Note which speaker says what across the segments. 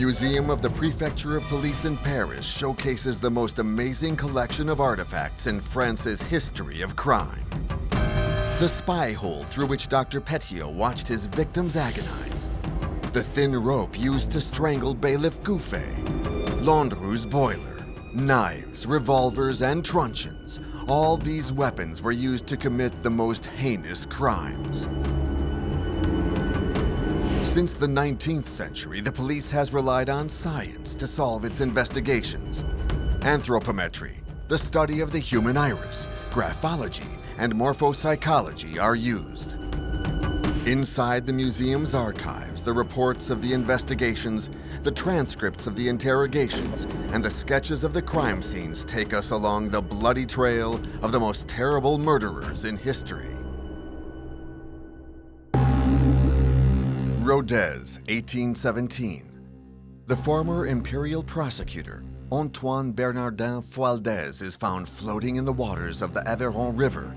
Speaker 1: Museum of the Prefecture of Police in Paris showcases the most amazing collection of artifacts in France's history of crime. The spy hole through which Dr. Petiot watched his victims agonize. The thin rope used to strangle Bailiff Gouffet. Landru's boiler, knives, revolvers, and truncheons. All these weapons were used to commit the most heinous crimes. Since the 19th century, the police has relied on science to solve its investigations. Anthropometry, the study of the human iris, graphology, and morphopsychology are used. Inside the museum's archives, the reports of the investigations, the transcripts of the interrogations, and the sketches of the crime scenes take us along the bloody trail of the most terrible murderers in history. Rodez, 1817. The former imperial prosecutor, Antoine Bernardin Fualdès, is found floating in the waters of the Aveyron River.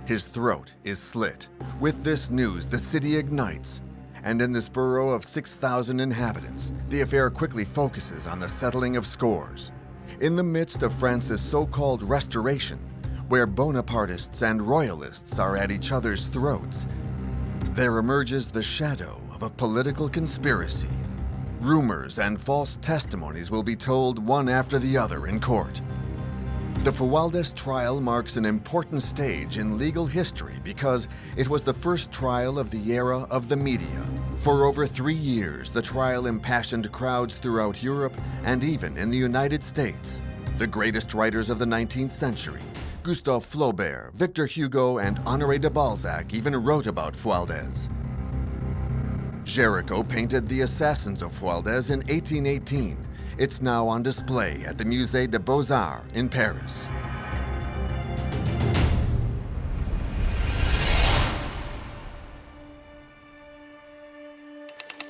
Speaker 1: His throat is slit. With this news, the city ignites, and in this borough of 6,000 inhabitants, the affair quickly focuses on the settling of scores. In the midst of France's so-called Restoration, where Bonapartists and Royalists are at each other's throats, there emerges the shadow of a political conspiracy. Rumors and false testimonies will be told one after the other in court. The Fualdes trial marks an important stage in legal history because it was the first trial of the era of the media. For over 3 years, the trial impassioned crowds throughout Europe and even in the United States. The greatest writers of the 19th century, Gustave Flaubert, Victor Hugo, and Honoré de Balzac even wrote about Fualdes. Géricault painted the assassins of Fualdes in 1818. It's now on display at the Musée des Beaux-Arts in Paris.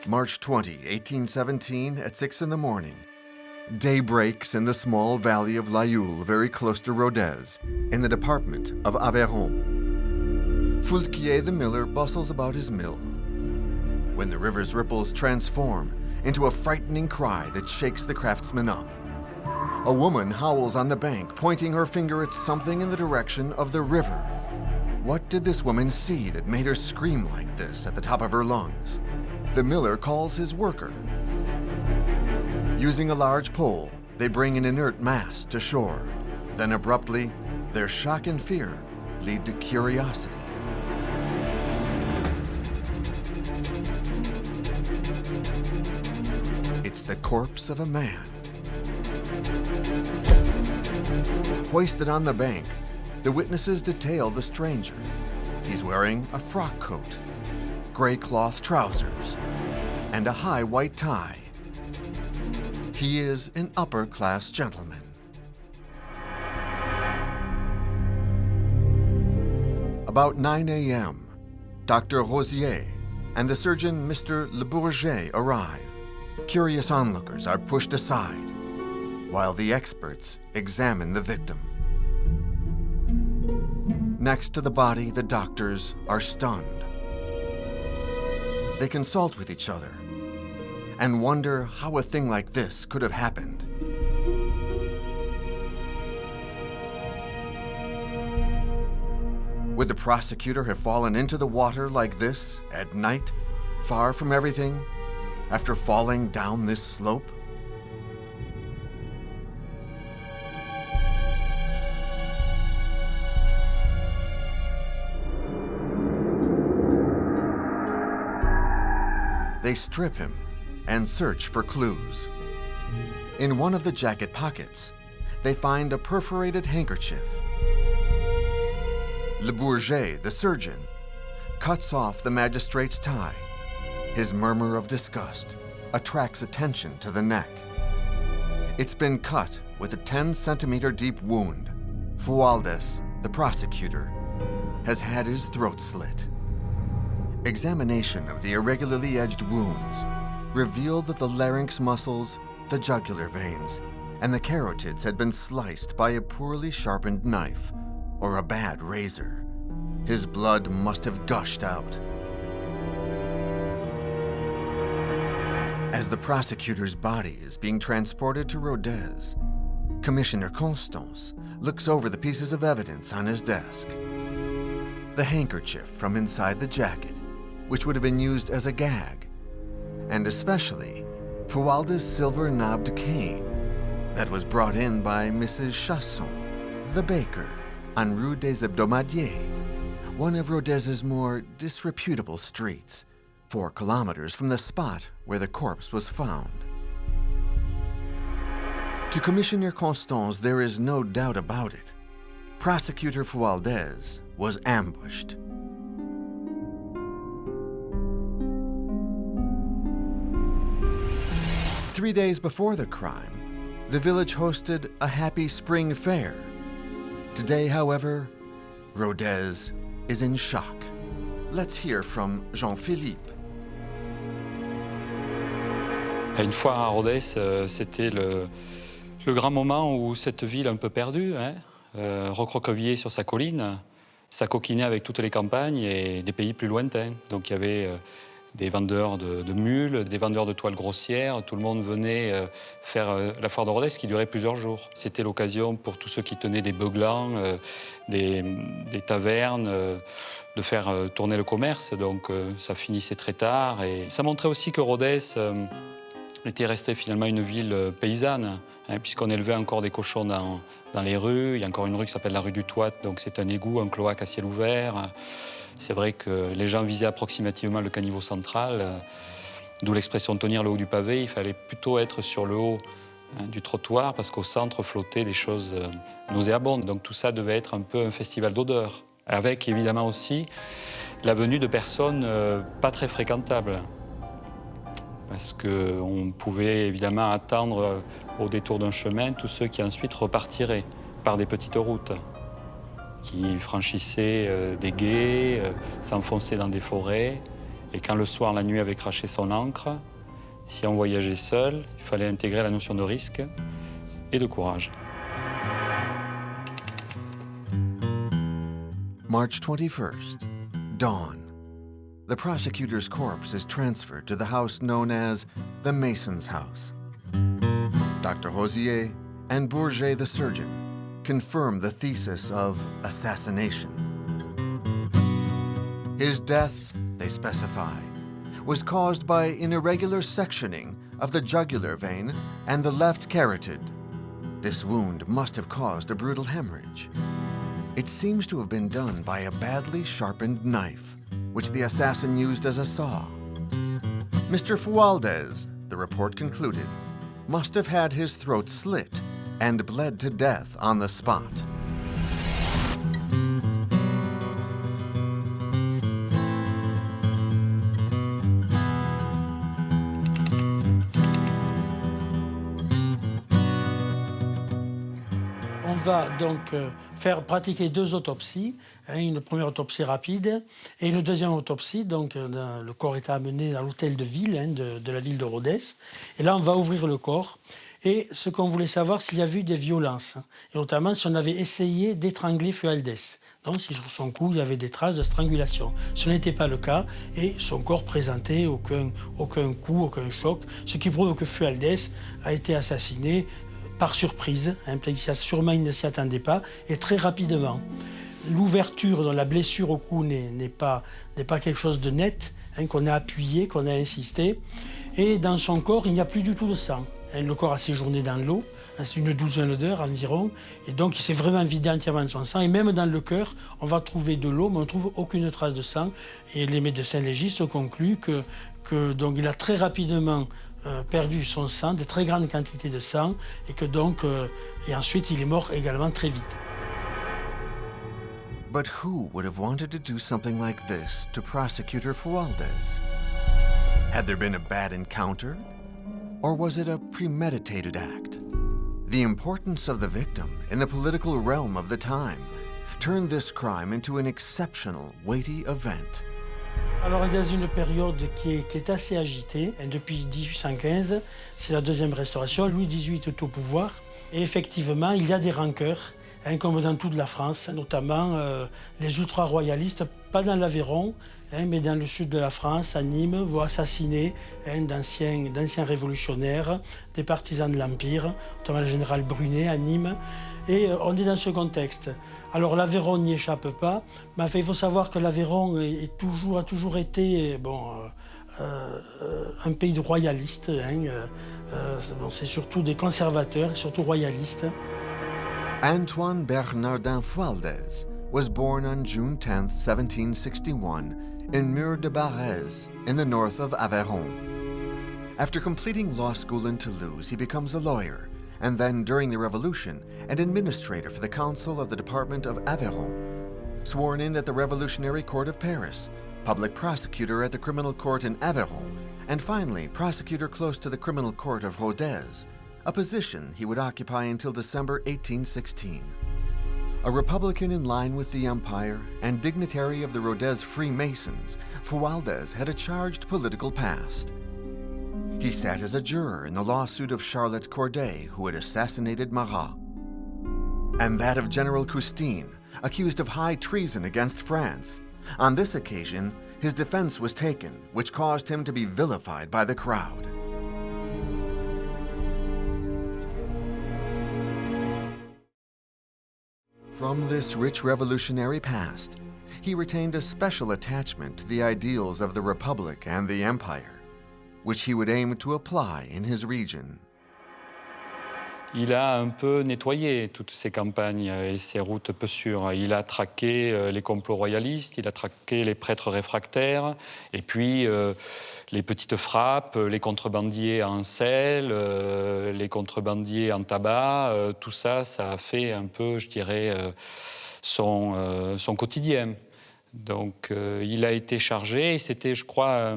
Speaker 1: March 20, 1817, at 6 in the morning. Day breaks in the small valley of L'Aïeul, very close to Rodez, in the department of Aveyron. Foulquier the miller bustles about his mill, when the river's ripples transform into a frightening cry that shakes the craftsman up. A woman howls on the bank, pointing her finger at something in the direction of the river. What did this woman see that made her scream like this at the top of her lungs? The miller calls his worker. Using a large pole, they bring an inert mass to shore. Then abruptly, their shock and fear lead to curiosity. It's the corpse of a man. Hoisted on the bank, the witnesses detail the stranger. He's wearing a frock coat, gray cloth trousers, and a high white tie. He is an upper-class gentleman. About 9 a.m., Dr. Rosier and the surgeon Mr. Le Bourget arrive. Curious onlookers are pushed aside, while the experts examine the victim. Next to the body, the doctors are stunned. They consult with each other and wonder how a thing like this could have happened. Would the prosecutor have fallen into the water like this at night, far from everything, after falling down this slope? They strip him and search for clues. In one of the jacket pockets, they find a perforated handkerchief. Le Bourget, the surgeon, cuts off the magistrate's tie. His murmur of disgust attracts attention to the neck. It's been cut with a 10-centimeter deep wound. Fualdes, the prosecutor, has had his throat slit. Examination of the irregularly edged wounds revealed that the larynx muscles, the jugular veins, and the carotids had been sliced by a poorly sharpened knife or a bad razor. His blood must have gushed out. As the prosecutor's body is being transported to Rodez, Commissioner Constance looks over the pieces of evidence on his desk. The handkerchief from inside the jacket, which would have been used as a gag, and especially Fualdes' silver-knobbed cane that was brought in by Mrs. Chasson, the baker, on Rue des Hebdomadiers, one of Rodez's more disreputable streets, 4 kilometers from the spot where the corpse was found. To Commissioner Constance, there is no doubt about it. Prosecutor Fualdes was ambushed. Three days before the crime, the village hosted a happy spring fair. Today, however, Rodez is in shock. Let's hear from Jean-Philippe.
Speaker 2: Une fois à Rodez, c'était le grand moment où cette ville un peu perdue, recroquevillée sur sa colline, s'acoquinait avec toutes les campagnes et des pays plus lointains. Donc il y avait des vendeurs de mules, des vendeurs de toiles grossières. Tout le monde venait faire la foire de Rodez qui durait plusieurs jours. C'était l'occasion pour tous ceux qui tenaient des beuglans, des tavernes, de faire tourner le commerce. Donc ça finissait très tard. Et ça montrait aussi que Rodez était restée finalement une ville paysanne, puisqu'on élevait encore des cochons dans les rues. Il y a encore une rue qui s'appelle la rue du Toit, donc c'est un égout, un cloaque à ciel ouvert. C'est vrai que les gens visaient approximativement le caniveau central, d'où l'expression tenir le haut du pavé. Il fallait plutôt être sur le haut du trottoir, parce qu'au centre flottaient des choses nauséabondes. Donc tout ça devait être un peu un festival d'odeurs, avec évidemment aussi la venue de personnes pas très fréquentables. Parce qu'on pouvait évidemment attendre au détour d'un chemin tous ceux qui ensuite repartiraient par des petites routes, qui franchissaient des gués, s'enfonçaient dans des forêts. Et quand le soir, la nuit avait craché son ancre, si on voyageait seul, il fallait intégrer la notion de risque et de courage.
Speaker 1: March 21st, dawn. The prosecutor's corpse is transferred to the house known as the Mason's House. Dr. Rosier and Bourget the surgeon confirm the thesis of assassination. His death, they specify, was caused by an irregular sectioning of the jugular vein and the left carotid. This wound must have caused a brutal hemorrhage. It seems to have been done by a badly sharpened knife, which the assassin used as a saw. Mr. Fualdes, the report concluded, must have had his throat slit and bled to death on the spot.
Speaker 3: On va donc faire pratiquer 2 autopsies, une première autopsie rapide et une deuxième autopsie. Donc le corps est amené à l'hôtel de ville de la ville de Rodez. Et là, on va ouvrir le corps. Et ce qu'on voulait savoir, s'il y a eu des violences, et notamment si on avait essayé d'étrangler Fualdes. Donc si sur son cou, il y avait des traces de strangulation. Ce n'était pas le cas et son corps présentait aucun coup, aucun choc, ce qui prouve que Fualdes a été assassiné par surprise, sûrement il ne s'y attendait pas, et très rapidement. L'ouverture dans la blessure au cou n'est pas quelque chose de net, qu'on a appuyé, qu'on a insisté. Et dans son corps, il n'y a plus du tout de sang. Le corps a séjourné dans l'eau, c'est une douzaine d'heures environ, et donc il s'est vraiment vidé entièrement de son sang. Et même dans le cœur, on va trouver de l'eau, mais on ne trouve aucune trace de sang. Et les médecins légistes concluent que donc il a très rapidement perdu son sang, de très grandes quantités de sang, et que donc, et ensuite il est mort également très vite.
Speaker 1: But who would have wanted to do something like this to Prosecutor Fualdes? Had there been a bad encounter? Or was it a premeditated act? The importance of the victim in the political realm of the time turned this crime into an exceptional, weighty event.
Speaker 3: Alors, il y a une période qui est assez agitée. Depuis 1815, c'est la deuxième restauration. Louis XVIII est au pouvoir. Et effectivement, il y a des rancœurs comme dans toute la France, notamment les ultra-royalistes, pas dans l'Aveyron, mais dans le sud de la France, à Nîmes, vont assassiner d'anciens révolutionnaires, des partisans de l'Empire, notamment le général Brunet à Nîmes. Et on est dans ce contexte. Alors l'Aveyron n'y échappe pas, mais enfin, il faut savoir que l'Aveyron a toujours été un pays de royalistes. C'est surtout des conservateurs, surtout royalistes.
Speaker 1: Antoine Bernardin Fualdès was born on June 10, 1761, in Mur de Barrez, in the north of Aveyron. After completing law school in Toulouse, he becomes a lawyer, and then, during the Revolution, an administrator for the Council of the Department of Aveyron. Sworn in at the Revolutionary Court of Paris, public prosecutor at the Criminal Court in Aveyron, and finally prosecutor close to the Criminal Court of Rodez, a position he would occupy until December 1816. A Republican in line with the Empire and dignitary of the Rodez Freemasons, Fualdes had a charged political past. He sat as a juror in the lawsuit of Charlotte Corday, who had assassinated Marat, and that of General Custine, accused of high treason against France. On this occasion, his defense was taken, which caused him to be vilified by the crowd. From this rich revolutionary past, he retained a special attachment to the ideals of the Republic and the Empire, which he would aim to apply in his region.
Speaker 2: Il a un peu nettoyé toutes ses campagnes et ses routes peu sûres. Il a traqué les complots royalistes, il a traqué les prêtres réfractaires, et puis les petites frappes, les contrebandiers en sel, les contrebandiers en tabac, tout ça, ça a fait un peu, je dirais, son quotidien. Donc il a été chargé, et c'était, je crois,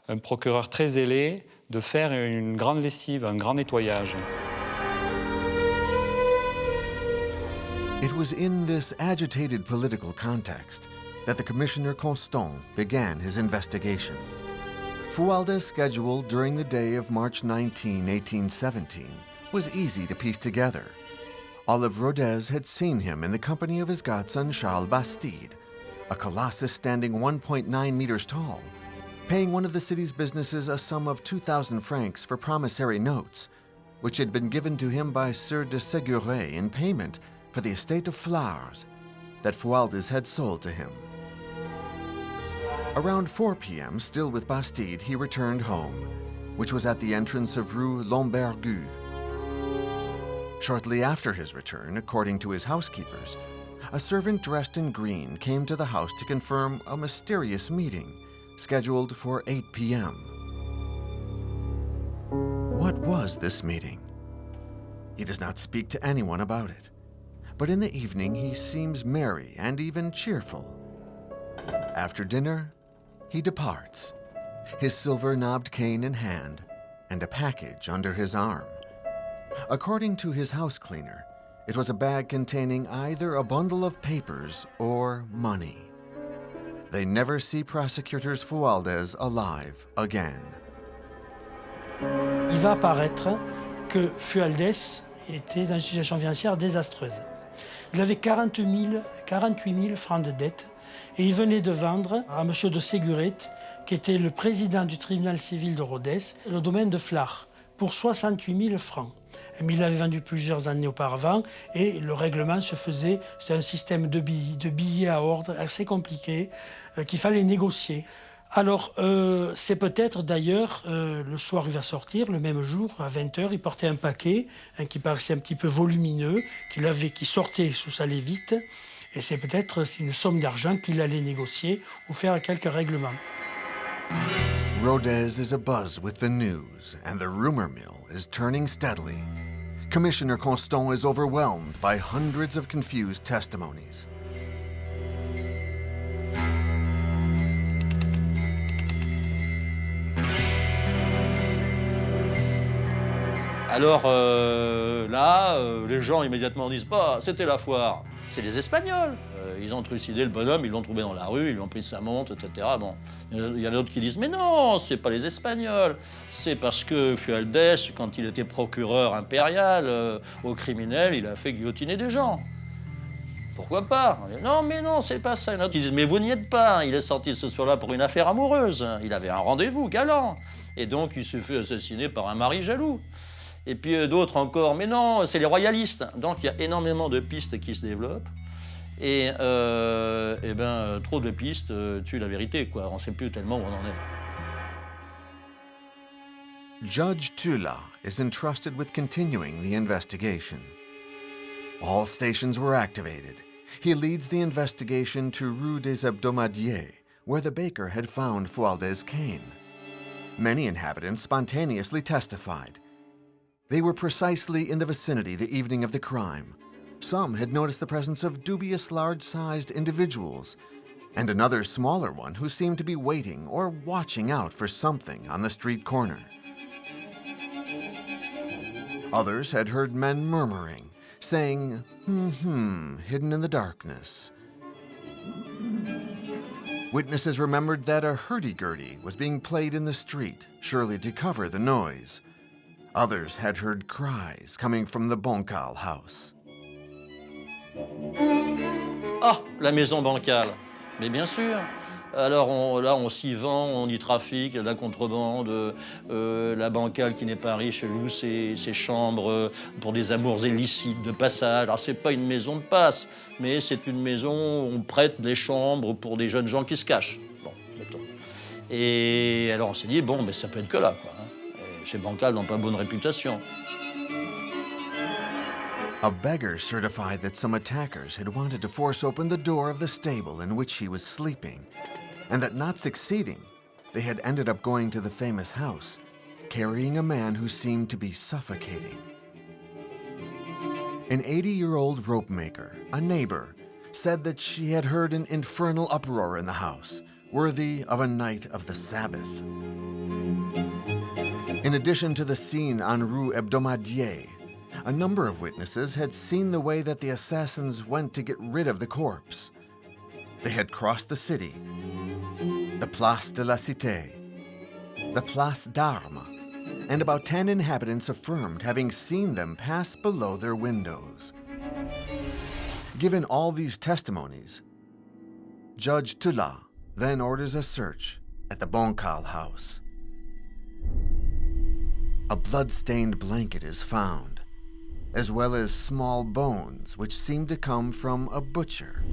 Speaker 2: un procureur très zélé de faire une grande lessive, un grand nettoyage.
Speaker 1: It was in this agitated political context that the Commissioner Constant began his investigation. Fualdes' schedule during the day of March 19, 1817, was easy to piece together. All of Rodez had seen him in the company of his godson Charles Bastide, a colossus standing 1.9 meters tall, paying one of the city's businesses a sum of 2,000 francs for promissory notes, which had been given to him by Sieur de Séguret in payment for the estate of flowers that Fualdes had sold to him. Around 4 p.m., still with Bastide, he returned home, which was at the entrance of Rue Lombergu. Shortly after his return, according to his housekeepers, a servant dressed in green came to the house to confirm a mysterious meeting scheduled for 8 p.m. What was this meeting? He does not speak to anyone about it, but in the evening he seems merry and even cheerful. After dinner, he departs, his silver-knobbed cane in hand and a package under his arm. According to his house cleaner, it was a bag containing either a bundle of papers or money. They never see prosecutors Fualdes alive again.
Speaker 3: Il va apparaître que Fualdes était dans une situation financière désastreuse. Il avait 48 000 francs de dette et il venait de vendre à M. de Séguret, qui était le président du tribunal civil de Rodez, le domaine de Flars, pour 68 000 francs. Mais il l'avait vendu plusieurs années auparavant et le règlement se faisait, c'était un système de billets à ordre assez compliqué qu'il fallait négocier. Alors, c'est peut-être d'ailleurs, le soir il va sortir, le même jour, à 20h, il portait un paquet qui paraissait un petit peu volumineux, qui sortait sous sa lévite, et c'est peut-être une somme d'argent qu'il allait négocier ou faire quelques règlements.
Speaker 1: Rodez is abuzz with the news, and the rumor mill is turning steadily. Commissioner Constant is overwhelmed by hundreds of confused testimonies.
Speaker 4: Alors les gens immédiatement disent « Ah, c'était la foire ». C'est les Espagnols. Ils ont trucidé le bonhomme, ils l'ont trouvé dans la rue, ils lui ont pris sa montre, etc. Bon. Il y a d'autres qui disent « Mais non, c'est pas les Espagnols. C'est parce que Fualdes, quand il était procureur impérial aux criminels, il a fait guillotiner des gens. » Pourquoi pas? On dit, non, mais non, c'est pas ça. Il y en a qui disent, mais vous n'y êtes pas. Il est sorti ce soir-là pour une affaire amoureuse. Il avait un rendez-vous galant. Et donc, il se fait assassiner par un mari jaloux. Et puis d'autres encore, mais non, c'est les royalistes. Donc, il y a énormément de pistes qui se développent. Et trop de pistes tuent la vérité, quoi. On ne sait plus tellement où on en est.
Speaker 1: Judge Tula is entrusted with continuing the investigation. All stations were activated. He leads the investigation to Rue des Hebdomadiers, where the baker had found Fualdes' cane. Many inhabitants spontaneously testified. They were precisely in the vicinity the evening of the crime. Some had noticed the presence of dubious large-sized individuals, and another smaller one who seemed to be waiting or watching out for something on the street corner. Others had heard men murmuring, saying, hidden in the darkness. Witnesses remembered that a hurdy-gurdy was being played in the street, surely to cover the noise. Others had heard cries coming from the Bancal house.
Speaker 4: Ah, la maison bancale. Mais bien sûr. Alors on s'y vend, on y trafique, la contrebande, la bancale qui n'est pas riche loue ses chambres pour des amours illicites de passage. Alors c'est pas une maison de passe, mais c'est une maison où on prête des chambres pour des jeunes gens qui se cachent. Bon, mettons. Et alors on s'est dit, bon, mais ça peut être que là, quoi. Et ces bancales n'ont pas bonne réputation.
Speaker 1: A beggar certified that some attackers had wanted to force open the door of the stable in which he was sleeping, and that not succeeding, they had ended up going to the famous house, carrying a man who seemed to be suffocating. An 80-year-old rope maker, a neighbor, said that she had heard an infernal uproar in the house, worthy of a night of the Sabbath. In addition to the scene on Rue Hebdomadier, a number of witnesses had seen the way that the assassins went to get rid of the corpse. They had crossed the city, the Place de la Cité, the Place d'Armes, and about 10 inhabitants affirmed having seen them pass below their windows. Given all these testimonies, Judge Tula then orders a search at the Bancal house. A blood-stained blanket is found, as well as small bones which seem to come from a butcher.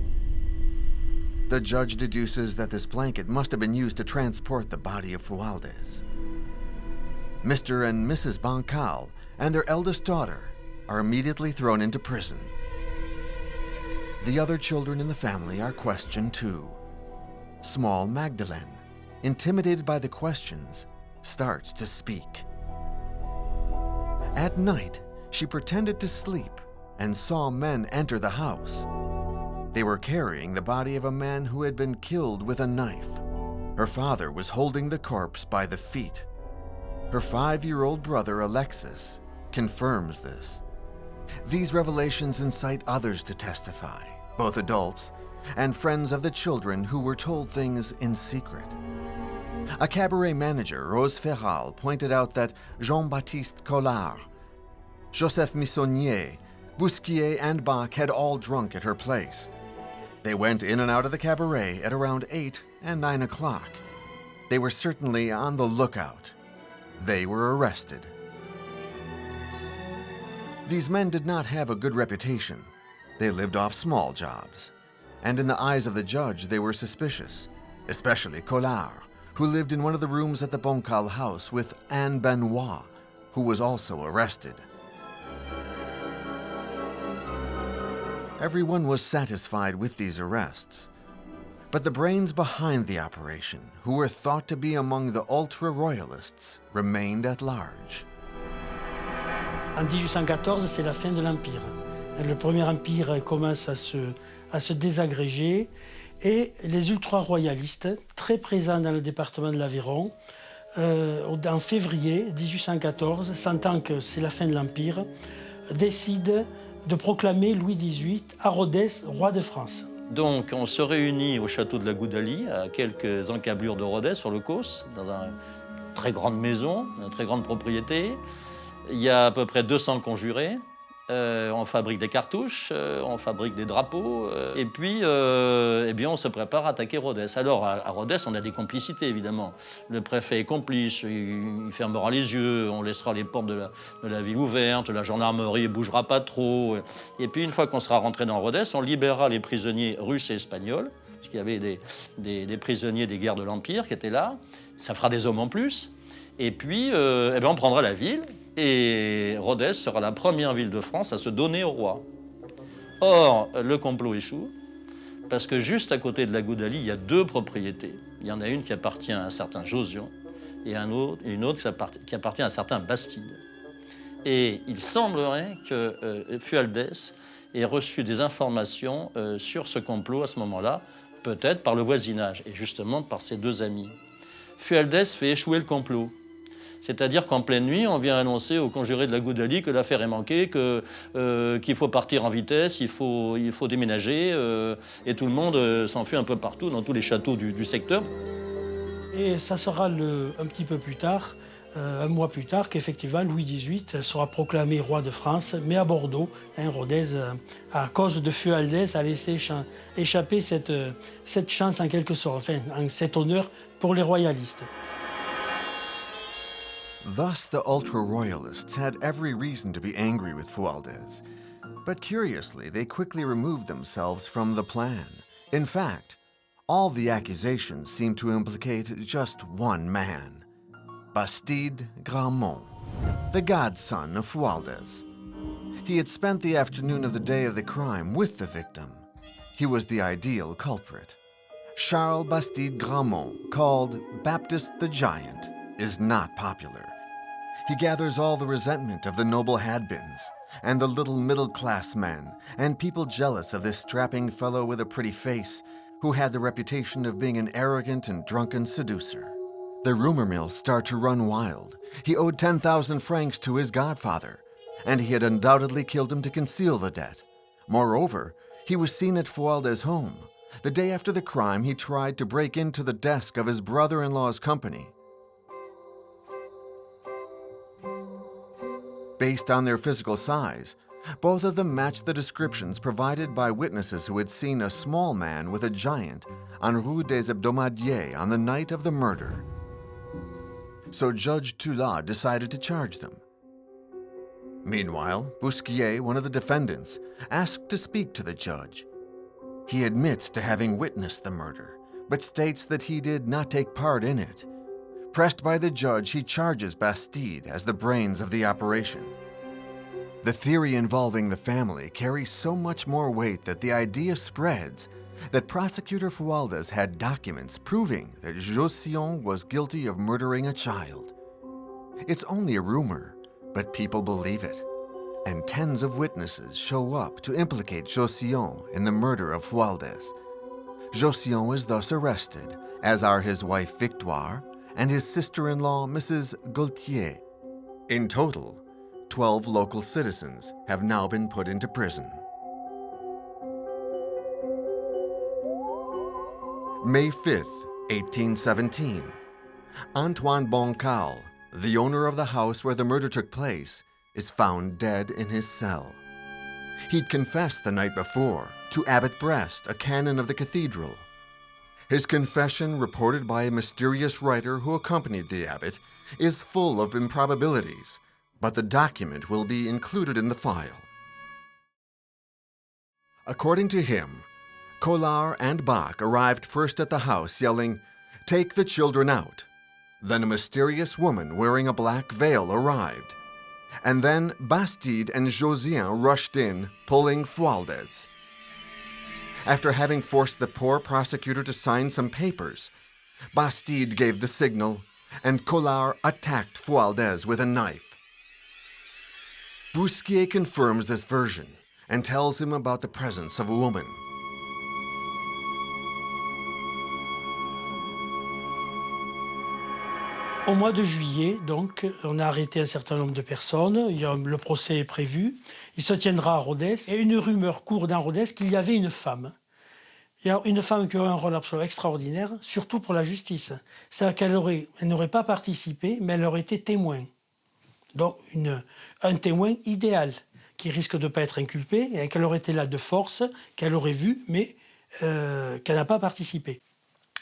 Speaker 1: The judge deduces that this blanket must have been used to transport the body of Fualdes. Mr. and Mrs. Bancal and their eldest daughter are immediately thrown into prison. The other children in the family are questioned too. Small Magdalene, intimidated by the questions, starts to speak. At night, she pretended to sleep and saw men enter the house. They were carrying the body of a man who had been killed with a knife. Her father was holding the corpse by the feet. Her 5-year-old brother, Alexis, confirms this. These revelations incite others to testify, both adults and friends of the children who were told things in secret. A cabaret manager, Rose Ferral, pointed out that Jean-Baptiste Collard, Joseph Missonnier, Bousquier, and Bach had all drunk at her place. They went in and out of the cabaret at around 8 and 9 o'clock. They were certainly on the lookout. They were arrested. These men did not have a good reputation. They lived off small jobs. And in the eyes of the judge, they were suspicious, especially Collard, who lived in one of the rooms at the Bancal house with Anne Benoit, who was also arrested. Everyone was satisfied with these arrests. But the brains behind the operation, who were thought to be among the ultra-royalists, remained at large.
Speaker 3: En 1814, c'est la fin de l'Empire. Le premier empire commence à se désagréger et les ultra-royalistes, très présents dans le département de l'Aveyron, en février 1814, sentant que c'est la fin de l'Empire, décident de proclamer Louis XVIII à Rodez, roi de France.
Speaker 4: Donc on se réunit au château de la Goudalie, à quelques encablures de Rodez, sur le Causse, dans une très grande maison, une très grande propriété. Il y a à peu près 200 conjurés. On fabrique des cartouches, on fabrique des drapeaux, et puis eh bien, on se prépare à attaquer Rodez. Alors, à Rodez, on a des complicités, évidemment. Le préfet est complice, il fermera les yeux, on laissera les portes de la ville ouvertes, la gendarmerie ne bougera pas trop. Et puis, une fois qu'on sera rentré dans Rodez, on libérera les prisonniers russes et espagnols, parce qu'il y avait des prisonniers des guerres de l'Empire qui étaient là. Ça fera des hommes en plus. Et puis, eh bien, on prendra la ville. Et Rodez sera la première ville de France à se donner au roi. Or, le complot échoue, parce que juste à côté de la Goudalie, il y a 2 propriétés. Il y en a une qui appartient à un certain Josion et une autre qui appartient à un certain Bastide. Et il semblerait que Fualdes ait reçu des informations sur ce complot à ce moment-là, peut-être par le voisinage, et justement par ses 2 amis. Fualdes fait échouer le complot. C'est-à-dire qu'en pleine nuit, on vient annoncer aux conjurés de la Goudalie que l'affaire est manquée, qu'il faut partir en vitesse, il faut déménager, et tout le monde s'enfuit un peu partout, dans tous les châteaux du secteur.
Speaker 3: Et ça sera un petit peu plus tard, un mois plus tard, qu'effectivement Louis XVIII sera proclamé roi de France, mais à Bordeaux. Rodez, à cause de Fualdes, a laissé échapper cette chance en quelque sorte, enfin, cet honneur pour les royalistes.
Speaker 1: Thus, the ultra-royalists had every reason to be angry with Fualdes. But curiously, they quickly removed themselves from the plan. In fact, all the accusations seem to implicate just one man, Bastide Gramont, the godson of Fualdes. He had spent the afternoon of the day of the crime with the victim. He was the ideal culprit. Charles Bastide Gramont, called Baptiste the Giant, is not popular. He gathers all the resentment of the noble had-beens, and the little middle-class men, and people jealous of this strapping fellow with a pretty face, who had the reputation of being an arrogant and drunken seducer. The rumor mills start to run wild. He owed 10,000 francs to his godfather, and he had undoubtedly killed him to conceal the debt. Moreover, he was seen at Fualdes' home. The day after the crime, he tried to break into the desk of his brother-in-law's company. Based on their physical size, both of them matched the descriptions provided by witnesses who had seen a small man with a giant on Rue des Hebdomadiers on the night of the murder. So Judge Tullat decided to charge them. Meanwhile, Bousquier, one of the defendants, asked to speak to the judge. He admits to having witnessed the murder, but states that he did not take part in it. Pressed by the judge, he charges Bastide as the brains of the operation. The theory involving the family carries so much more weight that the idea spreads that Prosecutor Fualdes had documents proving that Josion was guilty of murdering a child. It's only a rumor, but people believe it, and tens of witnesses show up to implicate Josion in the murder of Fualdes. Josion is thus arrested, as are his wife Victoire and his sister-in-law, Mrs. Gaultier. In total, 12 local citizens have now been put into prison. May 5th, 1817. Antoine Bernardin, the owner of the house where the murder took place, is found dead in his cell. He'd confessed the night before to Abbot Brest, a canon of the cathedral. His confession, reported by a mysterious writer who accompanied the abbot, is full of improbabilities, but the document will be included in the file. According to him, Collard and Bach arrived first at the house yelling, "Take the children out." Then a mysterious woman wearing a black veil arrived. And then Bastide and Josion rushed in, pulling Fualdes. After having forced the poor prosecutor to sign some papers, Bastide gave the signal, and Collard attacked Fualdes with a knife. Bousquier confirms this version and tells him about the presence of a woman.
Speaker 3: Au mois de juillet, donc, on a arrêté un certain nombre de personnes. Le procès est prévu. Il se tiendra à Rodez. Et une rumeur court dans Rodez qu'il y avait une femme. Il y a une femme qui aurait un rôle absolument extraordinaire, surtout pour la justice. C'est-à-dire qu'elle n'aurait pas participé, mais elle aurait été témoin. Donc, un témoin idéal, qui risque de ne pas être inculpée, et qu'elle aurait été là de force, qu'elle aurait vu, mais qu'elle n'a pas participé.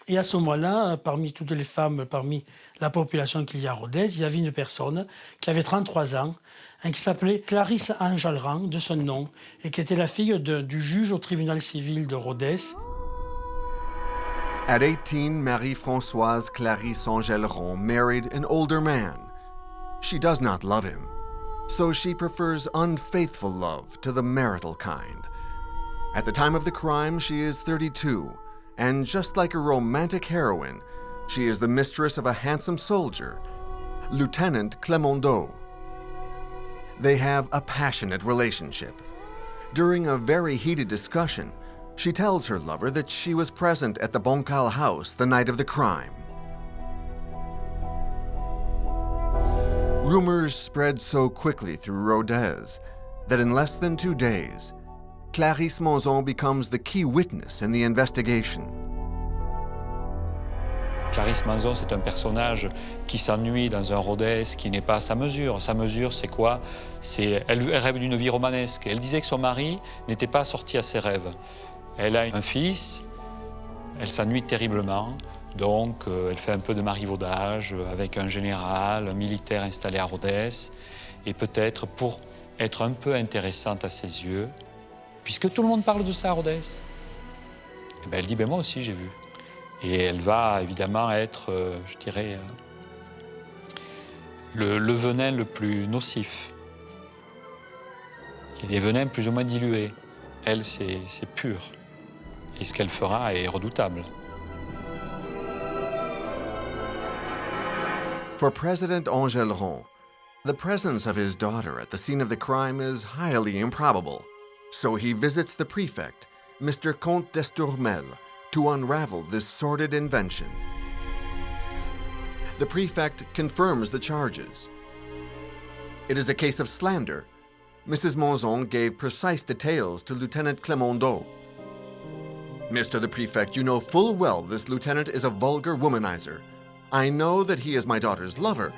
Speaker 3: Et à ce moment-là, parmi toutes les femmes, parmi la population qu'il y a à Rodez, il y avait une personne qui avait 33 ans, qui s'appelait Clarisse Enjolras, de son nom, et qui était la fille du juge au tribunal civil de Rodez.
Speaker 1: At 18, Marie-Françoise Clarisse Enjolras married an older man. She does not love him, so she prefers unfaithful love to the marital kind. At the time of the crime, she is 32, and just like a romantic heroine, she is the mistress of a handsome soldier, Lieutenant Clemendeau. They have a passionate relationship. During a very heated discussion, she tells her lover that she was present at the Boncal house the night of the crime. Rumors spread so quickly through Rodez that in less than 2 days, Clarisse Monzon becomes the key witness in the investigation.
Speaker 2: Clarisse Monzon, c'est un personnage qui s'ennuie dans un Rodez qui n'est pas à sa mesure. Sa mesure, c'est quoi? Elle rêve d'une vie romanesque. Elle disait que son mari n'était pas sorti à ses rêves. Elle a un fils, elle s'ennuie terriblement, donc elle fait un peu de marivaudage avec un général, un militaire installé à Rodez, et peut-être pour être un peu intéressante à ses yeux, puisque tout le monde parle de ça à Rodez, et ben elle dit, ben moi aussi j'ai vu. Et elle va évidemment être, je dirais, le venin le plus nocif. Il y a des venins plus ou moins dilués. Elle, c'est pur. Et ce qu'elle fera est redoutable.
Speaker 1: For President Enjolras, the presence of his daughter at the scene of the crime is highly improbable. So he visits the prefect, Mr. Comte d'Estourmel, to unravel this sordid invention. The prefect confirms the charges. It is a case of slander. Mrs. Monzon gave precise details to Lieutenant Clemendeau. Mr. the Prefect, you know full well this lieutenant is a vulgar womanizer. I know that he is my daughter's lover.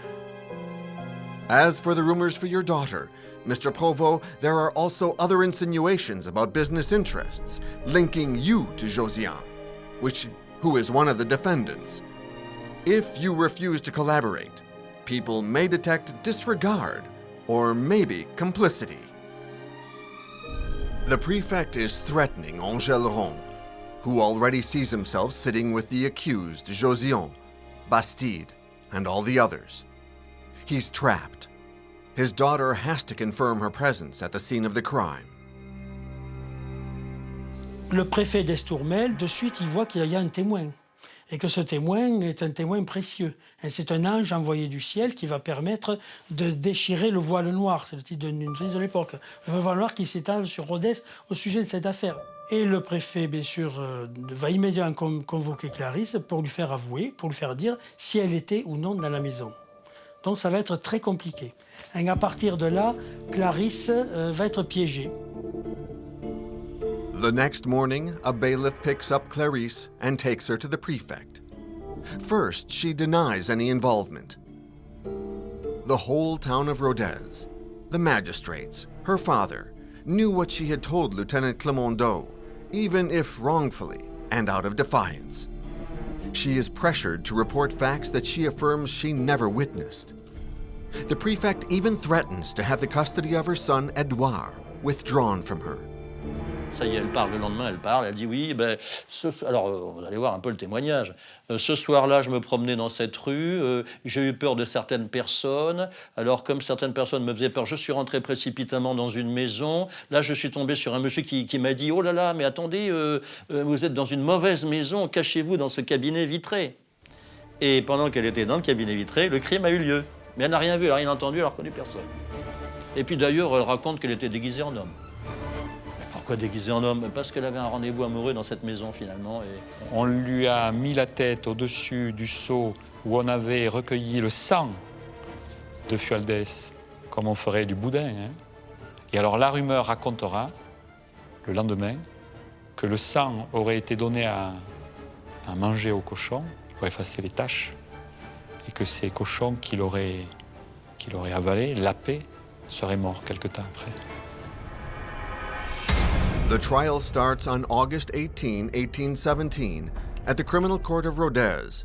Speaker 1: As for the rumors for your daughter, Mr. Provost, there are also other insinuations about business interests, linking you to Josiane, who is one of the defendants. If you refuse to collaborate, people may detect disregard or maybe complicity. The prefect is threatening Enjolras, who already sees himself sitting with the accused Josiane, Bastide, and all the others. He's trapped. His daughter has to confirm her presence at the scene of the crime.
Speaker 3: Le préfet d'Estourmel, de suite, il voit qu'il y a un témoin. Et que ce témoin est un témoin précieux. Et c'est un ange envoyé du ciel qui va permettre de déchirer le voile noir. C'est le titre d'une crise de l'époque. Le voile noir qui s'étale sur Rodez au sujet de cette affaire. Et le préfet, bien sûr, va immédiatement convoquer Clarisse pour lui faire avouer, pour lui faire dire si elle était ou non dans la maison. Donc ça va être très compliqué. Et à partir de là, Clarisse va être piégée.
Speaker 1: The next morning, a bailiff picks up Clarisse and takes her to the prefect. First, she denies any involvement. The whole town of Rodez, the magistrates, her father, knew what she had told Lieutenant Clemendeau, even if wrongfully and out of defiance. She is pressured to report facts that she affirms she never witnessed. The prefect even threatens to have the custody of her son, Edouard, withdrawn from her.
Speaker 4: Ça y est, elle parle le lendemain, elle dit oui, alors vous allez voir un peu le témoignage. Ce soir-là, je me promenais dans cette rue, j'ai eu peur de certaines personnes. Alors comme certaines personnes me faisaient peur, je suis rentré précipitamment dans une maison. Là, je suis tombé sur un monsieur qui m'a dit « Oh là là, mais attendez, vous êtes dans une mauvaise maison, cachez-vous dans ce cabinet vitré. » Et pendant qu'elle était dans le cabinet vitré, le crime a eu lieu. Mais elle n'a rien vu, elle n'a rien entendu, elle n'a reconnu personne. Et puis d'ailleurs, elle raconte qu'elle était déguisée en homme. Pourquoi déguisée en homme? Parce qu'elle avait un rendez-vous amoureux dans cette maison finalement.
Speaker 2: On lui a mis la tête au-dessus du seau où on avait recueilli le sang de Fualdes, comme on ferait du boudin. Hein. Et alors la rumeur racontera, le lendemain, que le sang aurait été donné à manger aux cochons pour effacer les taches, et que ces cochons qu'il aurait avalés, lapés, seraient morts quelque temps après.
Speaker 1: The trial starts on August 18, 1817, at the Criminal Court of Rodez,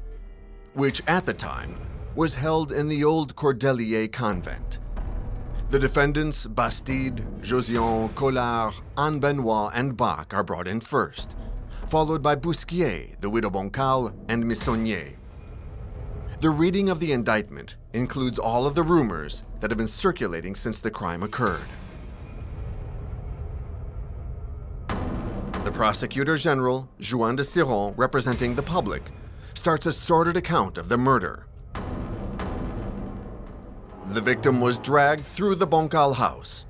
Speaker 1: which at the time was held in the old Cordelier convent. The defendants Bastide, Josion, Collard, Anne Benoit, and Bach are brought in first, followed by Bousquier, the widow Boncal, and Missonnier. The reading of the indictment includes all of the rumors that have been circulating since the crime occurred. The prosecutor general, Juan de Siron, representing the public, starts a sordid account of the murder. The victim was dragged through the Boncal house.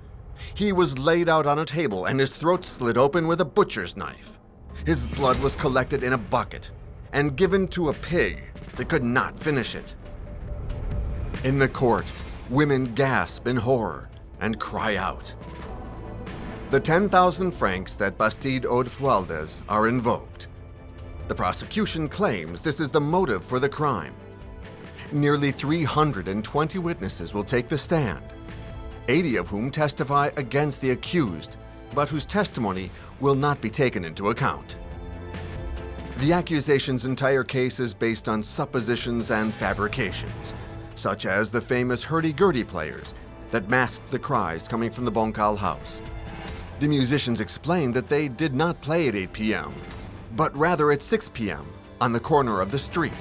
Speaker 1: He was laid out on a table and his throat slit open with a butcher's knife. His blood was collected in a bucket and given to a pig that could not finish it. In the court, women gasp in horror and cry out. The 10,000 francs that Bastide owed Fualdes are invoked. The prosecution claims this is the motive for the crime. Nearly 320 witnesses will take the stand, 80 of whom testify against the accused, but whose testimony will not be taken into account. The accusation's entire case is based on suppositions and fabrications, such as the famous hurdy-gurdy players that masked the cries coming from the Boncal house. The musicians explained that they did not play at 8 p.m., but rather at 6 p.m. on the corner of the street.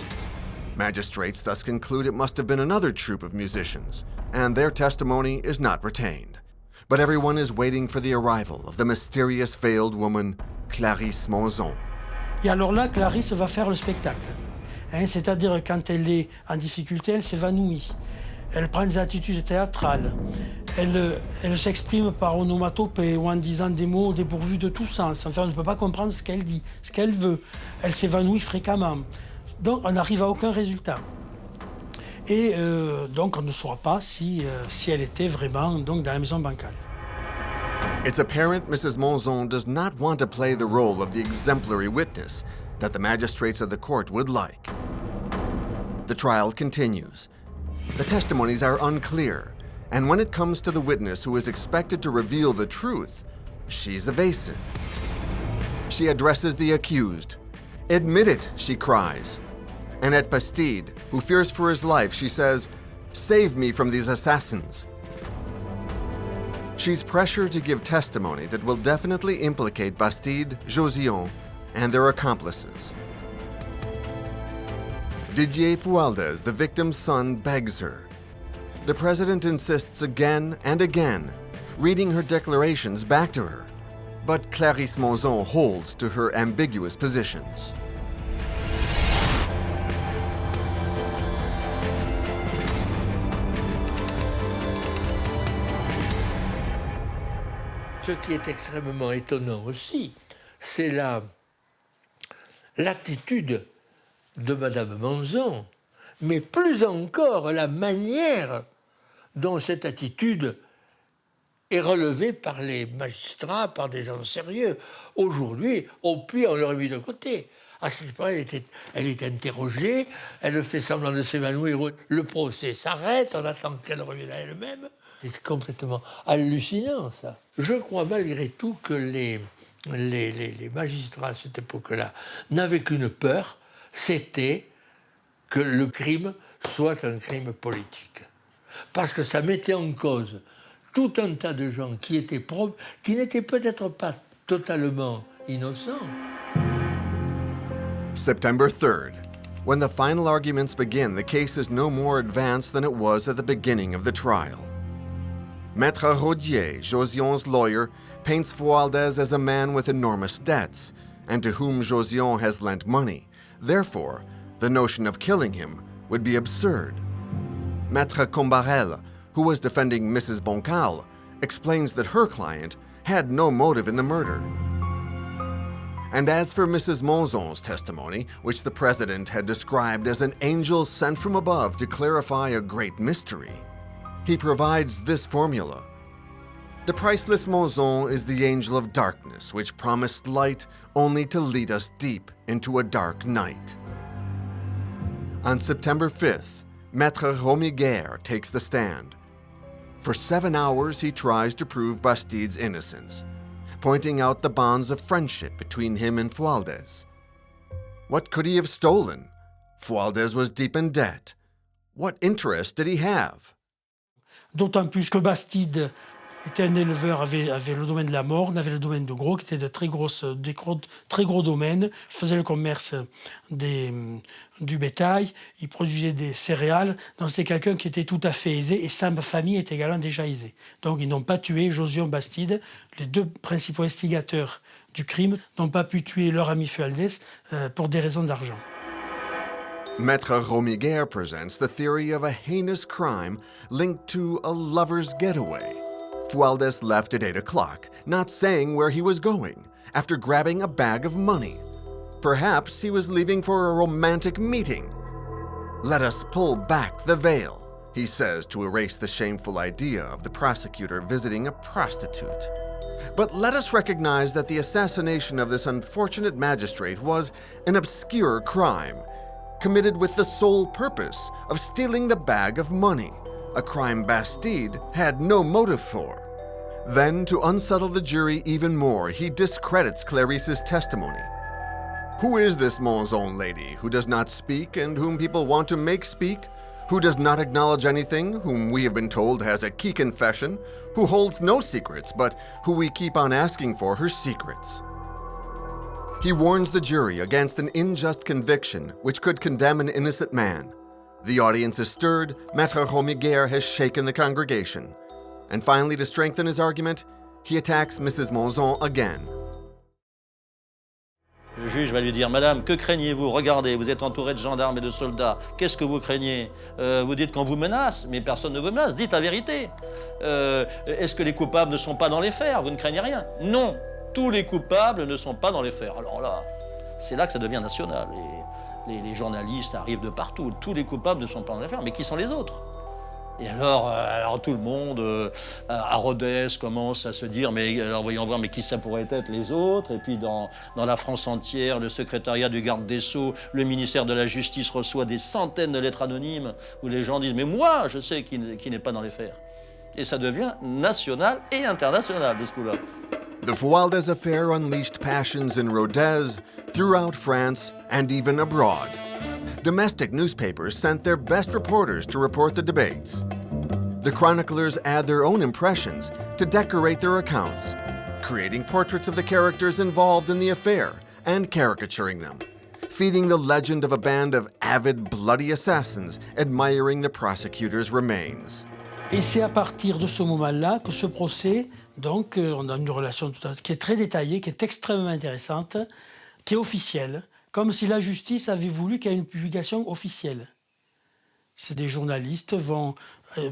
Speaker 1: Magistrates thus conclude it must have been another troupe of musicians, and their testimony is not retained. But everyone is waiting for the arrival of the mysterious veiled woman, Clarisse Monzon.
Speaker 3: Et alors là, Clarisse va faire le spectacle. C'est-à-dire, quand elle est en difficulté, elle s'évanouit. Elle prend des attitudes théâtrales. Elle s'exprime par onomatopée ou en disant des mots dépourvus de tout sens. Enfin, on ne peut pas comprendre ce qu'elle dit, ce qu'elle veut. Elle s'évanouit fréquemment. Donc, on n'arrive à aucun résultat. Et donc, on ne saura pas si elle était vraiment donc, dans la maison bancale.
Speaker 1: It's apparent Mrs. Monzon does not want to play the role of the exemplary witness that the magistrates of the court would like. The trial continues. The testimonies are unclear, and when it comes to the witness who is expected to reveal the truth, she's evasive. She addresses the accused. "Admit it," she cries. And at Bastide, who fears for his life, she says, "Save me from these assassins." She's pressured to give testimony that will definitely implicate Bastide, Josion, and their accomplices. Didier Fualdes, the victim's son, begs her. The president insists again and again, reading her declarations back to her. But Clarisse Monzon holds to her ambiguous positions.
Speaker 5: Ce qui est extrêmement étonnant aussi, c'est l'attitude de Madame Monzon, mais plus encore la manière dont cette attitude est relevée par les magistrats, par des gens sérieux. Aujourd'hui, au pire, on l'aurait mis de côté. À ce moment, elle est interrogée, elle fait semblant de s'évanouir, le procès s'arrête, on attend qu'elle revienne à elle-même. C'est complètement hallucinant, ça. Je crois malgré tout que les magistrats à cette époque-là n'avaient qu'une peur, c'était que le crime soit un crime politique. Parce que ça mettait en cause tout un tas de gens qui n'étaient peut-être pas totalement innocents.
Speaker 1: September 3rd. When the final arguments begin, the case is no more advanced than it was at the beginning of the trial. Maître Rodier, Josion's lawyer, paints Fualdes as a man with enormous debts, and to whom Josion has lent money. Therefore, the notion of killing him would be absurd. Maître Combarel, who was defending Mrs. Boncal, explains that her client had no motive in the murder. And as for Mrs. Monzon's testimony, which the president had described as an angel sent from above to clarify a great mystery, he provides this formula. The priceless Monzon is the angel of darkness, which promised light only to lead us deep into a dark night. On September 5th, Maître Romiguer takes the stand. For 7 hours, he tries to prove Bastide's innocence. pointing out the bonds of friendship between him and Fualdes. What could he have stolen? Fualdes was deep in debt. What interest did he have?
Speaker 3: D'autant plus que Bastide était un éleveur, avait le domaine de la Morne, avait le domaine de Gros, qui étaient de très gros domaines, faisait le commerce du bétail, il produisait des céréales, donc c'était quelqu'un qui était tout à fait aisé, et sa famille était également déjà aisée. Donc ils n'ont pas tué Josion Bastide, les deux principaux instigateurs du crime n'ont pas pu tuer leur ami Fualdes pour des raisons d'argent.
Speaker 1: Maître Romiguer presents the theory of a heinous crime linked to a lover's getaway. Fualdes left at 8 o'clock, not saying where he was going, after grabbing a bag of money. Perhaps he was leaving for a romantic meeting. Let us pull back the veil, he says to erase the shameful idea of the prosecutor visiting a prostitute. But let us recognize that the assassination of this unfortunate magistrate was an obscure crime, committed with the sole purpose of stealing the bag of money, a crime Bastide had no motive for. Then, to unsettle the jury even more, he discredits Clarice's testimony. Who is this Monzon lady who does not speak and whom people want to make speak? Who does not acknowledge anything, whom we have been told has a key confession, who holds no secrets, but who we keep on asking for her secrets? He warns the jury against an unjust conviction which could condemn an innocent man. The audience is stirred, Maître Romiguer has shaken the congregation. And finally, to strengthen his argument, he attacks Mrs. Monzon again.
Speaker 4: Le juge va lui dire, Madame, que craignez-vous? Regardez, vous êtes entouré de gendarmes et de soldats. Qu'est-ce que vous craignez? Vous dites qu'on vous menace, mais personne ne vous menace. Dites la vérité. Est-ce que les coupables ne sont pas dans les fers? Vous ne craignez rien? Non, tous les coupables ne sont pas dans les fers. Alors là, c'est là que ça devient national. Les journalistes arrivent de partout. Tous les coupables ne sont pas dans les fers, mais qui sont les autres? Et alors tout le monde à Rodez commence à se dire, mais alors voyons voir, mais qui ça pourrait être les autres? Et puis dans la France entière, le secrétariat du garde des Sceaux, le ministère de la Justice reçoit des centaines de lettres anonymes où les gens disent, mais moi, je sais qui n'est pas dans les fers. Et ça devient national et international de ce coup-là.
Speaker 1: The Fualdes affair unleashed passions in Rodez, throughout France, and even abroad. Domestic newspapers sent their best reporters to report the debates. The chroniclers add their own impressions to decorate their accounts, creating portraits of the characters involved in the affair and caricaturing them, feeding the legend of a band of avid, bloody assassins admiring the prosecutor's remains.
Speaker 3: Et c'est à partir de ce moment-là que ce procès, donc, on a une relation qui est très détaillée, qui est extrêmement intéressante, qui est officielle, comme si la justice avait voulu qu'il y ait une publication officielle. C'est des journalistes vont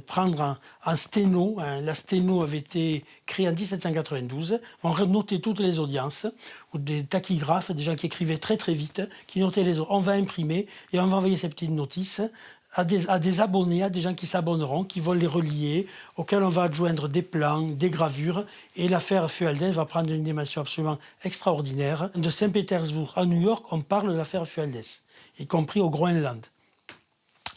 Speaker 3: prendre un sténo, la sténo avait été créée en 1792, vont noter toutes les audiences, ou des tachygraphes, des gens qui écrivaient très très vite, qui notaient les audiences. On va imprimer et on va envoyer ces petites notices à des abonnés, à des gens qui s'abonneront, qui vont les relier, auxquels on va adjoindre des plans, des gravures. Et l'affaire Fualdes va prendre une dimension absolument extraordinaire. De Saint-Pétersbourg à New York, on parle de l'affaire Fualdes, y compris au Groenland.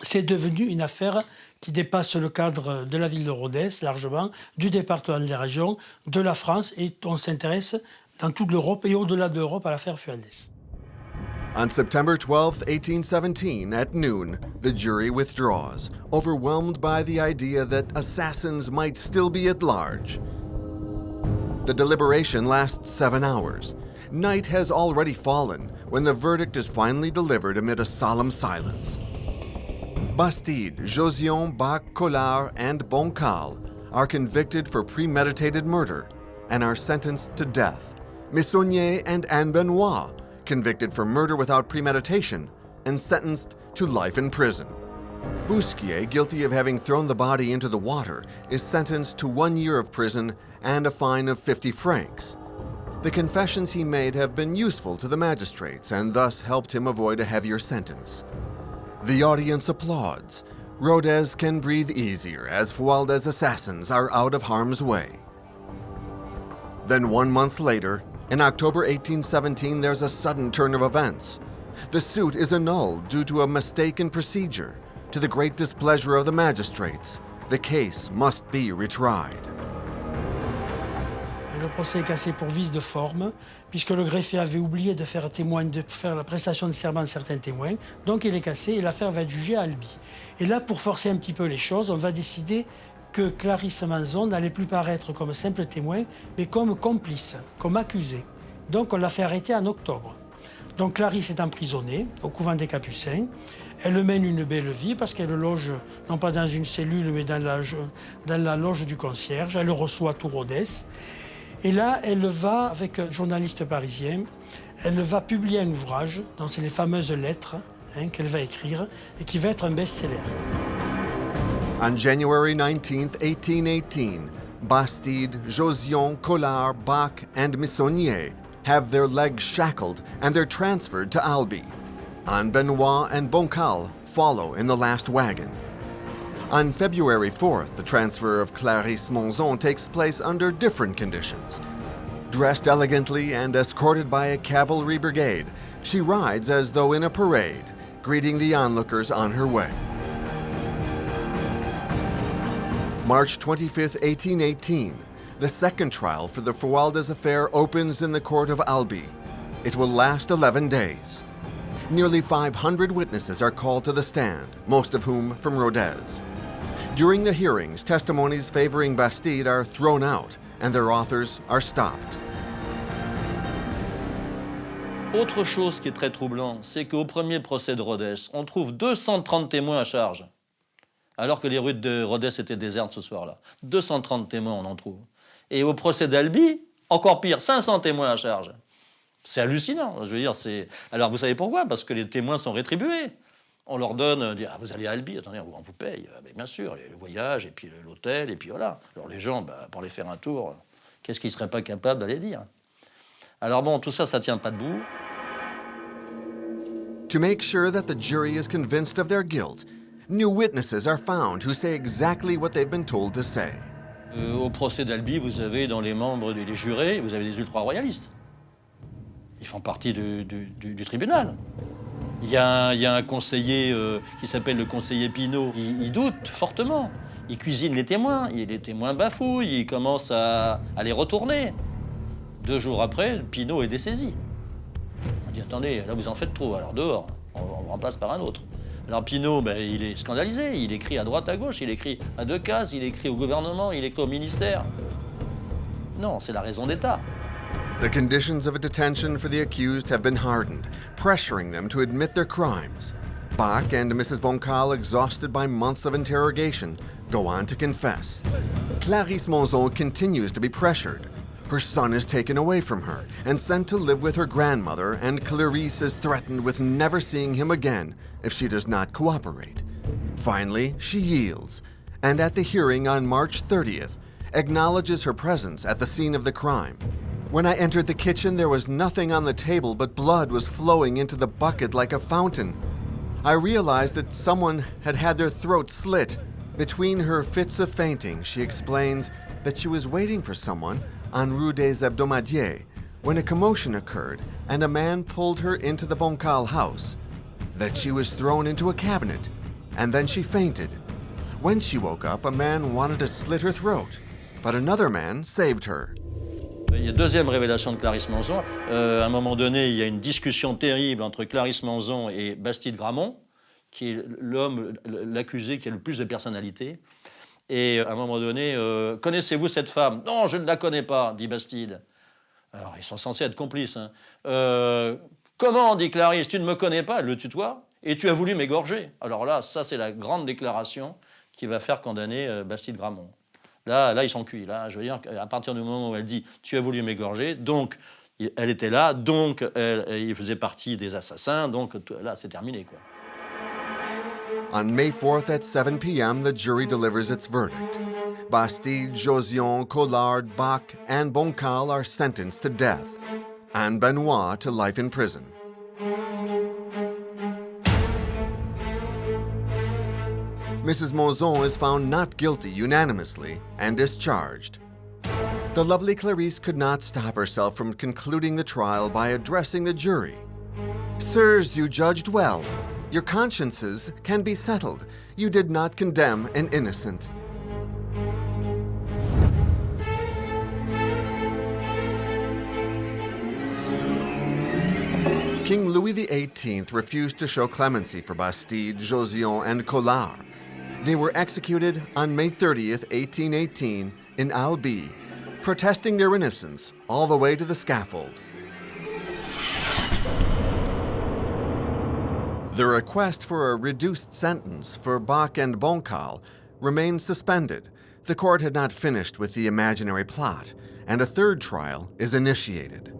Speaker 3: C'est devenu une affaire qui dépasse le cadre de la ville de Rodez, largement, du département de la région, de la France, et on s'intéresse dans toute l'Europe et au-delà de l'Europe à l'affaire Fualdes.
Speaker 1: On September 12, 1817, at noon, the jury withdraws, overwhelmed by the idea that assassins might still be at large. The deliberation lasts 7 hours. Night has already fallen when the verdict is finally delivered amid a solemn silence. Bastide, Josion, Bach, Collard, and Boncal are convicted for premeditated murder and are sentenced to death. Missonnier and Anne Benoit, convicted for murder without premeditation and sentenced to life in prison. Bousquier, guilty of having thrown the body into the water, is sentenced to 1 year of prison and a fine of 50 francs. The confessions he made have been useful to the magistrates and thus helped him avoid a heavier sentence. The audience applauds. Rodez can breathe easier as Fualdes' assassins are out of harm's way. Then 1 month later, in October 1817, there's a sudden turn of events. The suit is annulled due to a mistake in procedure. To the great displeasure of the magistrates, the case must be retried.
Speaker 3: Le procès est cassé pour vice de forme, puisque le greffier avait oublié de faire la prestation de serment de certains témoins. Donc il est cassé et l'affaire va être jugée à Albi. Et là, pour forcer un petit peu les choses, on va décider que Clarisse Manzon n'allait plus paraître comme simple témoin, mais comme complice, comme accusé. Donc on l'a fait arrêter en octobre. Donc Clarisse est emprisonnée au couvent des Capucins. Elle mène une belle vie parce qu'elle loge, non pas dans une cellule, mais dans la loge du concierge. Elle reçoit tout Rodez. Et là, elle va, avec un journaliste parisien, elle va publier un ouvrage, donc c'est les fameuses lettres qu'elle va écrire, et qui va être un best-seller.
Speaker 1: On January 19th, 1818, Bastide, Josion, Collard, Bach, and Missonnier have their legs shackled and they're transferred to Albi. Anne Benoit and Boncal follow in the last wagon. On February 4th, the transfer of Clarisse Monzon takes place under different conditions. Dressed elegantly and escorted by a cavalry brigade, she rides as though in a parade, greeting the onlookers on her way. March 25, 1818, the second trial for the Fualdes affair opens in the court of Albi. It will last 11 days. Nearly 500 witnesses are called to the stand, most of whom from Rodez. During the hearings, testimonies favoring Bastide are thrown out and their authors are stopped.
Speaker 4: Autre chose qui est très troublant, c'est qu'au premier procès de Rodez, on trouve 230 témoins à charge. Alors que les rues de Rodez étaient désertes ce soir-là. 230 témoins, on en trouve. Et au procès d'Albi, encore pire, 500 témoins à charge. C'est hallucinant, je veux dire, c'est... Alors vous savez pourquoi? Parce que les témoins sont rétribués. On leur donne, dit, ah, vous allez à Albi, attendez, on vous paye. Mais bien sûr, le voyage, et puis l'hôtel, et puis voilà. Alors les gens, pour aller faire un tour, qu'est-ce qu'ils ne seraient pas capables d'aller dire? Alors bon, tout ça, ça ne tient pas debout.
Speaker 1: To make sure that the jury is convinced of their guilt, new witnesses are found who say exactly what they've been told to say.
Speaker 4: Au procès d'Albi, vous avez dans les membres des jurés, vous avez des ultra-royalistes. Ils font partie du tribunal. Il y a un conseiller qui s'appelle le conseiller Pinault. Il doute fortement. Il cuisine les témoins. Les témoins bafouillent. Il commence à les retourner. 2 jours après, Pinault est dessaisi. On dit, attendez, là vous en faites trop. Alors dehors, on remplace par un autre. Alors Pinault, il est scandalisé. Il écrit à droite, à gauche. Il écrit à 2 cases. Il écrit au gouvernement. Il écrit au ministère. Non, c'est la raison d'État.
Speaker 1: The conditions of detention for the accused have been hardened, pressuring them to admit their crimes. Bach and Mrs. Boncal, exhausted by months of interrogation, go on to confess. Clarisse Monzon continues to be pressured. Her son is taken away from her and sent to live with her grandmother, and Clarisse is threatened with never seeing him again if she does not cooperate. Finally, she yields, and at the hearing on March 30th, acknowledges her presence at the scene of the crime. When I entered the kitchen, there was nothing on the table, but blood was flowing into the bucket like a fountain. I realized that someone had had their throat slit. Between her fits of fainting, she explains that she was waiting for someone on Rue des Hebdomadiers when a commotion occurred and a man pulled her into the Boncal house, that she was thrown into a cabinet, and then she fainted. When she woke up, a man wanted to slit her throat, but another man saved her.
Speaker 4: Il y a deuxième révélation de Clarisse Manzon. À un moment donné, il y a une discussion terrible entre Clarisse Manzon et Bastide Gramont, qui est l'accusé qui a le plus de personnalité. Et à un moment donné, connaissez-vous cette femme? Non, je ne la connais pas, dit Bastide. Alors, ils sont censés être complices. Comment, dit Clarisse, tu ne me connais pas, elle le tutoie, et tu as voulu m'égorger. Alors là, ça, c'est la grande déclaration qui va faire condamner Bastide Gramont. Là, ils sont cuits. Là, je veux dire, à partir du moment où elle dit « tu as voulu m'égorger », donc elle était là, donc il faisait partie des assassins, donc là, c'est terminé, quoi.
Speaker 1: On May 4th at 7 p.m., the jury delivers its verdict. Bastide, Josion, Collard, Bach, and Boncal are sentenced to death, and Benoit to life in prison. Mrs. Monzon is found not guilty unanimously and discharged. The lovely Clarisse could not stop herself from concluding the trial by addressing the jury. Sirs, you judged well. Your consciences can be settled. You did not condemn an innocent. King Louis XVIII refused to show clemency for Bastide, Josillon, and Collard. They were executed on May 30th, 1818, in Albi, protesting their innocence all the way to the scaffold. The request for a reduced sentence for Bach and Boncal remained suspended. The court had not finished with the imaginary plot, and a third trial is initiated.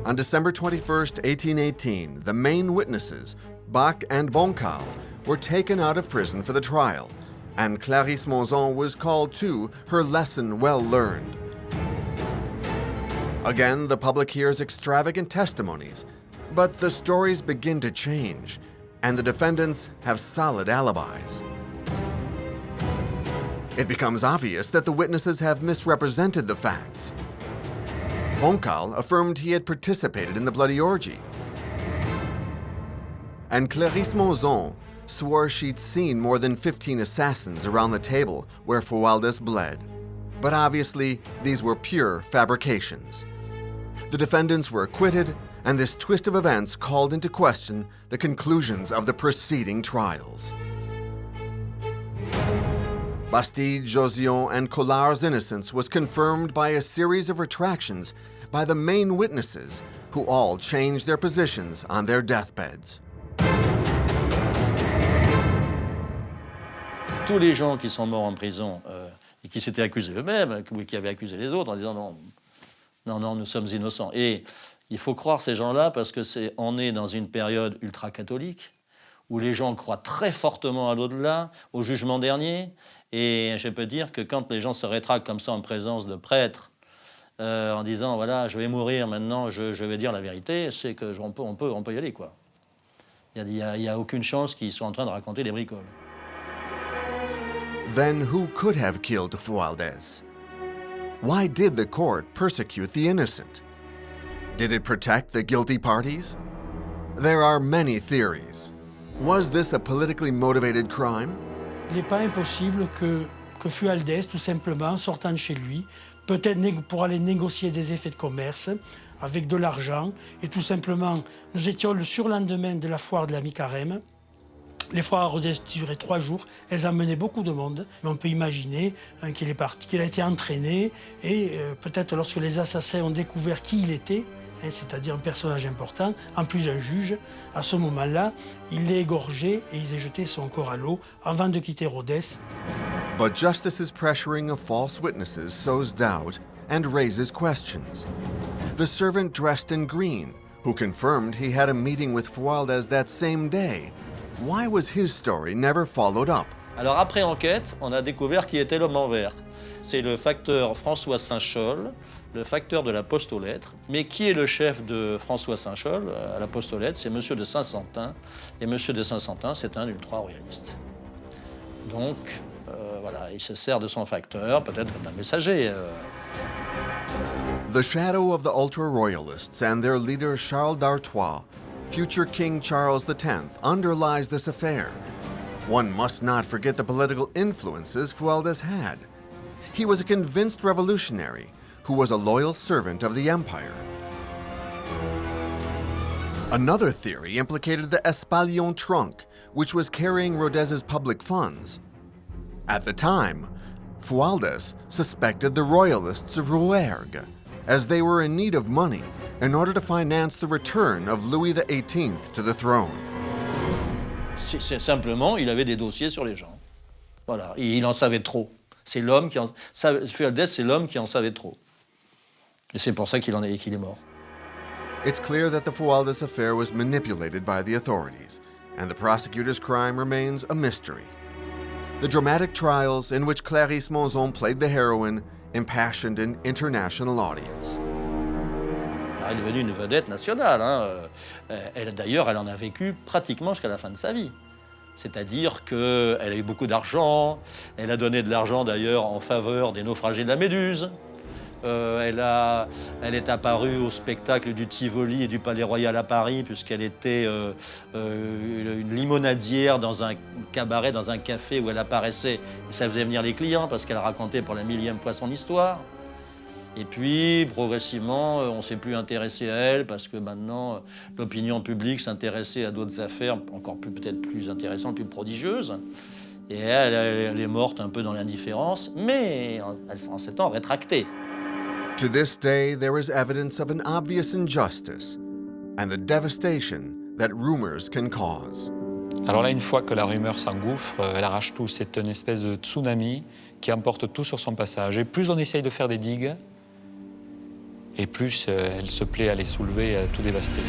Speaker 1: On December 21st, 1818, the main witnesses, Bach and Boncal, were taken out of prison for the trial, and Clarisse Monzon was called to her lesson well learned. Again, the public hears extravagant testimonies, but the stories begin to change, and the defendants have solid alibis. It becomes obvious that the witnesses have misrepresented the facts. Boncal affirmed he had participated in the bloody orgy, and Clarisse Monzon swore she'd seen more than 15 assassins around the table where Fualdes bled. But obviously, these were pure fabrications. The defendants were acquitted, and this twist of events called into question the conclusions of the preceding trials. Bastide, Josillon, and Collard's innocence was confirmed by a series of retractions by the main witnesses, who all changed their positions on their deathbeds.
Speaker 4: Tous les gens qui sont morts en prison et qui s'étaient accusés eux-mêmes, ou qui avaient accusé les autres en disant non, nous sommes innocents. Et il faut croire ces gens-là parce que on est dans une période ultra-catholique où les gens croient très fortement à l'au-delà, au jugement dernier. Et je peux dire que quand les gens se rétractent comme ça en présence de prêtres, en disant voilà, je vais mourir maintenant, je vais dire la vérité, c'est qu'on peut y aller, quoi. Il n'y a aucune chance qu'ils soient en train de raconter des bricoles.
Speaker 1: Then who could have killed Fualdes? Why did the court persecute the innocent? Did it protect the guilty parties? There are many theories. Was this a politically motivated crime?
Speaker 3: Il n'est pas impossible que Fualdes, tout simplement, sortant de chez lui, peut-être pour aller négocier des effets de commerce avec de l'argent, et tout simplement, nous étions le surlendemain de la foire de la mi-carême. Les foires à Rodez duraient 3 jours, elles amenaient beaucoup de monde, mais on peut imaginer qu'il est parti, qu'il a été entraîné, et peut-être lorsque les assassins ont découvert qui il était, c'est-à-dire un personnage important, en plus un juge, à ce moment-là, il l'a égorgé et ils ont jeté son corps à l'eau avant de quitter Rodez.
Speaker 1: But justice's pressuring of false witnesses sows doubt and raises questions. The servant dressed in green, who confirmed he had a meeting with Fualdes that same day, why was his story never followed up?
Speaker 4: Alors après enquête, on a découvert qui était l'homme en vert. C'est le facteur François Saint-Chol, le facteur de la poste aux lettres. Mais qui est le chef de François Saint-Chol à la poste aux lettres? C'est Monsieur de Saint-Santin. Et Monsieur de Saint-Santin, c'est un ultra-royaliste. Donc, voilà, il se sert de son facteur, peut-être comme un messager.
Speaker 1: The shadow of the ultra-royalists and their leader Charles d'Artois, future King Charles X, underlies this affair. One must not forget the political influences Fualdes had. He was a convinced revolutionary who was a loyal servant of the empire. Another theory implicated the Espalion trunk, which was carrying Rodez's public funds. At the time, Fualdes suspected the royalists of Rouergue, as they were in need of money in order to finance the return of Louis XVIII to the throne.
Speaker 4: C'est simplement, il avait des dossiers sur les gens. Voilà, et il en savait trop. C'est l'homme qui en... Fualdes, c'est l'homme qui en savait trop. Et c'est pour ça qu'il est mort.
Speaker 1: It's clear that the Fualdes affair was manipulated by the authorities, and the prosecutor's crime remains a mystery. The dramatic trials in which Clarisse Monzon played the heroine impassioned an international audience.
Speaker 4: Elle est devenue une vedette nationale. D'ailleurs, elle en a vécu pratiquement jusqu'à la fin de sa vie. C'est-à-dire qu'elle a eu beaucoup d'argent, elle a donné de l'argent d'ailleurs en faveur des naufragés de la Méduse. Elle est apparue au spectacle du Tivoli et du Palais Royal à Paris, puisqu'elle était une limonadière dans un cabaret, dans un café où elle apparaissait. Et ça faisait venir les clients parce qu'elle racontait pour la 1000e fois son histoire. Et puis, progressivement, on ne s'est plus intéressé à elle parce que maintenant, l'opinion publique s'intéressait à d'autres affaires encore peut-être plus intéressantes, plus prodigieuses. Et elle est morte un peu dans l'indifférence, mais en s'étant rétractée.
Speaker 1: To this day, there is evidence of an obvious injustice and the devastation that rumors can cause.
Speaker 2: Alors là, une fois que la rumeur s'engouffre, elle arrache tout. C'est une espèce de tsunami qui emporte tout sur son passage. Et plus on essaye de faire des digues, et plus elle se plaît à les soulever et à tout dévaster.